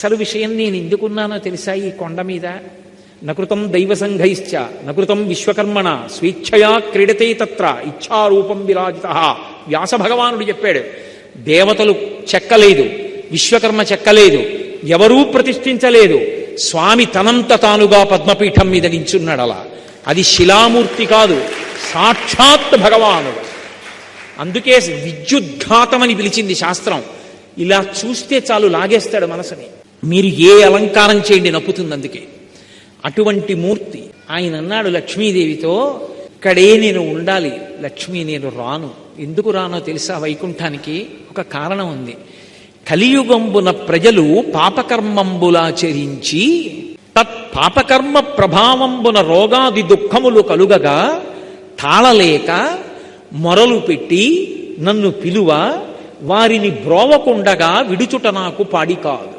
అసలు విషయం నేను ఎందుకున్నానో తెలుసా ఈ కొండ మీద? నకృతం దైవ సంఘైశ్చ నకృతం విశ్వకర్మణ స్వేచ్ఛయా క్రీడతే తత్ర ఇచ్ఛారూపం విరాజిత. వ్యాస భగవానుడు చెప్పాడు, దేవతలు చెక్కలేదు, విశ్వకర్మ చెక్కలేదు, ఎవరూ ప్రతిష్ఠించలేదు. స్వామి తనంత తానుగా పద్మపీఠం మీద నించున్నాడు. అలా అది శిలామూర్తి కాదు, సాక్షాత్ భగవానుడు. అందుకే విద్యుద్ఘాతమని పిలిచింది శాస్త్రం. ఇలా చూస్తే చాలు లాగేస్తాడు మనసుని. మీరు ఏ అలంకారం చేయండి నప్పుతుంది. అందుకే అటువంటి మూర్తి. ఆయన అన్నాడు లక్ష్మీదేవితో, ఇక్కడే నేను ఉండాలి లక్ష్మీ, నేను రాను. ఎందుకు రానో తెలుసా? వైకుంఠానికి ఒక కారణం ఉంది. కలియుగంబున ప్రజలు పాపకర్మంబులాచరించి తత్ పాపకర్మ ప్రభావంబున రోగాది దుఃఖములు కలుగగా తాళలేక మొరలు పెట్టి నన్ను పిలువ వారిని బ్రోవకుండగా విడుచుట నాకు పాడి కాదు.